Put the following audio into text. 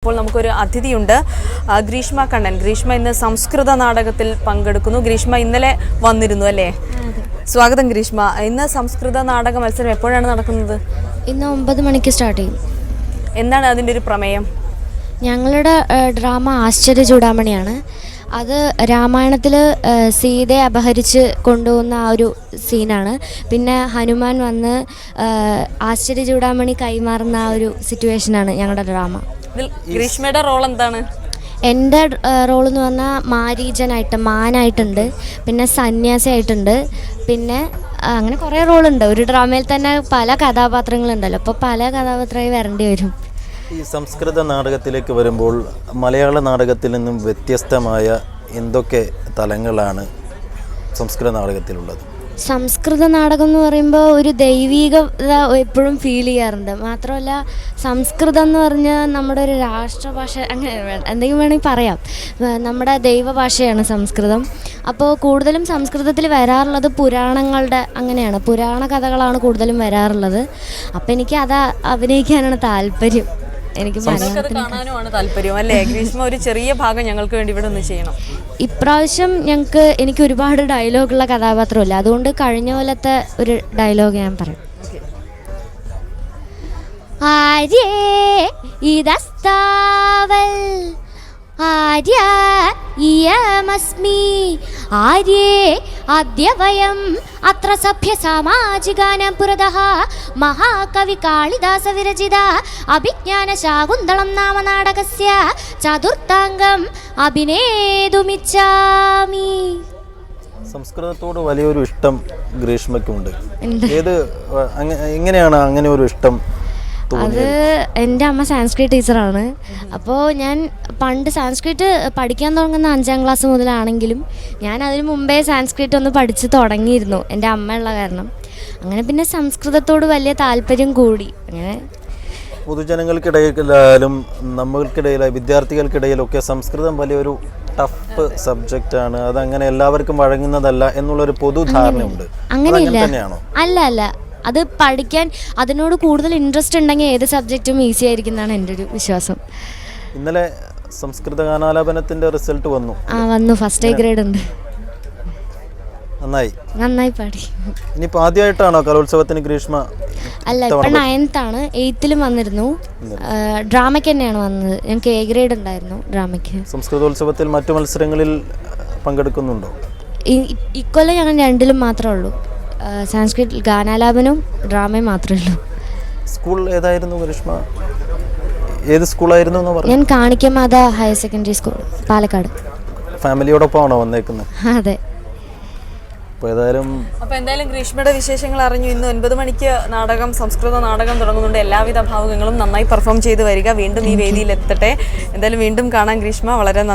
ഇപ്പോൾ നമുക്കൊരു അതിഥിയുണ്ട്, ഗ്രീഷ്മ കണ്ണൻ. ഗ്രീഷ്മ ഇന്ന് സംസ്കൃത നാടകത്തിൽ പങ്കെടുക്കുന്നു. ഗ്രീഷ്മ ഇന്നലെ വന്നിരുന്നു അല്ലേ? സ്വാഗതം ഗ്രീഷ്മ. ഇന്ന് സംസ്കൃത നാടക മത്സരം എപ്പോഴാണ് നടക്കുന്നത്? ഇന്ന് 9 മണിക്ക് സ്റ്റാർട്ട് ചെയ്യും. എന്താണ് അതിൻ്റെ ഒരു പ്രമേയം? ഞങ്ങളുടെ ഡ്രാമ ആശ്ചര്യ ചൂടാമണിയാണ്. അത് രാമായണത്തിൽ സീതയെ അപഹരിച്ച് കൊണ്ടുപോകുന്ന ആ ഒരു സീനാണ്. പിന്നെ ഹനുമാൻ വന്ന് ആശ്ചര്യ ചൂടാമണി കൈമാറുന്ന ആ ഒരു സിറ്റുവേഷനാണ് ഞങ്ങളുടെ ഡ്രാമ. ഇതിൽ ഗ്രീഷ്മയുടെ റോൾ എന്താണ്? എൻ്റെ റോളെന്ന് പറഞ്ഞാൽ മാരീചനായിട്ട് മാനായിട്ടുണ്ട്, പിന്നെ സന്യാസിയായിട്ടുണ്ട്, പിന്നെ അങ്ങനെ കുറേ റോളുണ്ട്. ഒരു ഡ്രാമയിൽ തന്നെ പല കഥാപാത്രങ്ങളുണ്ടല്ലോ, അപ്പോൾ പല കഥാപാത്രമായി വരേണ്ടി വരും. ഈ സംസ്കൃത നാടകത്തിലേക്ക് വരുമ്പോൾ മലയാള നാടകത്തിൽ നിന്നും വ്യത്യസ്തമായ എന്തൊക്കെ തലങ്ങളാണ് സംസ്കൃത നാടകത്തിലുള്ളത്? സംസ്കൃത നാടകം എന്ന് പറയുമ്പോൾ ഒരു ദൈവികത എപ്പോഴും ഫീൽ ചെയ്യാറുണ്ട്. മാത്രമല്ല സംസ്കൃതം എന്ന് പറഞ്ഞാൽ നമ്മുടെ ഒരു രാഷ്ട്രഭാഷ, അങ്ങനെ എന്തെങ്കിലും വേണമെങ്കിൽ പറയാം. നമ്മുടെ ദൈവഭാഷയാണ് സംസ്കൃതം. അപ്പോൾ കൂടുതലും സംസ്കൃതത്തിൽ വരാറുള്ളത് പുരാണങ്ങളുടെ അങ്ങനെയാണ്, പുരാണ കഥകളാണ് കൂടുതലും വരാറുള്ളത്. അപ്പോൾ എനിക്ക് അത് അഭിനയിക്കാനാണ് താല്പര്യം. എനിക്ക് കാണാനുമാണ് താല്പര്യം അല്ലേ? ഗ്രീഷ്മ ഒരു ചെറിയ ഭാഗം ഞങ്ങൾക്ക് വേണ്ടി ഇവിടെ ഒന്ന് ചെയ്യണം. ഇപ്രാവശ്യം എനിക്ക് ഒരുപാട് ഡയലോഗുള്ള കഥാപാത്രമില്ല, അതുകൊണ്ട് കഴിഞ്ഞ പോലത്തെ ഒരു ഡയലോഗ് ഞാൻ പറയും. ആര്യേ ഇദസ്താവൽ ആര്യ ഇയമസ്മി ആര്യേ അദ്യ വയം അത്ര സഭ്യ സാമാജികാനാം പുരതഃ മഹാകവി കാളിദാസ വിരചിത അഭിജ്ഞാന ശാകുന്തളം നാമ നാടകസ്യ ചതുർത്ഥാംഗം അഭിനേതുമിച്ഛാമി. സംസ്കൃതത്തോട് വലിയൊരു ഇഷ്ടം ഗ്രീഷ്മയ്ക്കുണ്ട്. എങ്ങനെയാണ് അങ്ങനെ ഒരു ഇഷ്ടം? അത് എൻ്റെ അമ്മ സാൻസ്ക്രിറ്റ് ടീച്ചറാണ്. അപ്പോൾ ഞാൻ പണ്ട് സാൻസ്ക്രിറ്റ് പഠിക്കാൻ തുടങ്ങുന്ന 5ാം ക്ലാസ് മുതലാണെങ്കിലും ഞാൻ അതിന് മുമ്പേ സാൻസ്ക്രിറ്റ് ഒന്ന് പഠിച്ച് തുടങ്ങിയിരുന്നു, എൻ്റെ അമ്മയുള്ള കാരണം. അങ്ങനെ പിന്നെ സംസ്കൃതത്തോട് വലിയ താല്പര്യം കൂടി. അങ്ങനെ പൊതുജനങ്ങൾക്കിടയിലായാലും നമ്മൾക്കിടയിലായി വിദ്യാർത്ഥികൾക്കിടയിലൊക്കെ സംസ്കൃതം വലിയൊരു ടഫ് സബ്ജക്റ്റാണ്, അതങ്ങനെ എല്ലാവർക്കും വഴങ്ങുന്നതല്ല എന്നുള്ളൊരു പൊതുധാരണയുണ്ട്. അങ്ങനെയില്ല, അല്ല, അത് പഠിക്കാൻ അതിനോട് കൂടുതൽ ഇൻട്രസ്റ്റ് ഉണ്ടെങ്കിൽ ഏത് സബ്ജക്റ്റും ഈസി ആയിരിക്കും എന്നാണ് എൻ്റെ ഒരു വിശ്വാസം. ഇന്നലെ സംസ്കൃത ഗാനാലാപനത്തിന്റെ റിസൾട്ട് വന്നു. ഫസ്റ്റ് എ ഗ്രേഡ് ഉണ്ട്. നന്നായി പാടി. ഇനിയിപ്പോൾ ആദ്യമായിട്ടാണോ കലോത്സവത്തിന് ഗ്രീഷ്മ? അല്ല, ഇപ്പം 9th ആണ്. 8th വന്നിരുന്നു. ഡ്രാമയ്ക്ക് തന്നെയാണ് വന്നത്. ഞങ്ങൾക്ക് എ ഗ്രേഡ് ഉണ്ടായിരുന്നു ഡ്രാമയ്ക്ക്. സംസ്കൃതോത്സവത്തിൽ മറ്റു മത്സരങ്ങളിൽ പങ്കെടുക്കുന്നുണ്ടോ? ഇക്കൊല്ലം ഞങ്ങൾ 2ലും മാത്രമേ ഉള്ളൂ. സാൻസ്ക്രിറ്റ് ഗാനാലാപനവും ഡ്രാമയും മാത്രമേ ഉള്ളൂ. സ്കൂൾ ഏതായിരുന്നു ഗ്രീഷ്മ? ഏത് സ്കൂളായിരുന്നു എന്ന് പറഞ്ഞു? ഞാൻ കാണിക്കമാത ഹയർ സെക്കൻഡറി സ്കൂൾ, പാലക്കാട്. ഫാമിലിയോടൊപ്പമാണോ വന്നേക്കുന്നത്? അതെ. അപ്പോൾ എന്തായാലും ഗ്രീഷ്മയുടെ വിശേഷങ്ങൾ അറിഞ്ഞു. ഇന്ന് 9 മണിക്ക് സംസ്കൃത നാടകം തുടങ്ങുന്നുണ്ട്. എല്ലാവിധ ഭാവുകങ്ങളും നന്നായി പെർഫോം ചെയ്ത് വരിക. വീണ്ടും ഈ വേദിയിൽ എത്തട്ടെ. എന്തായാലും വീണ്ടും കാണാൻ ഗ്രീഷ്മ. വളരെ നന്ദി.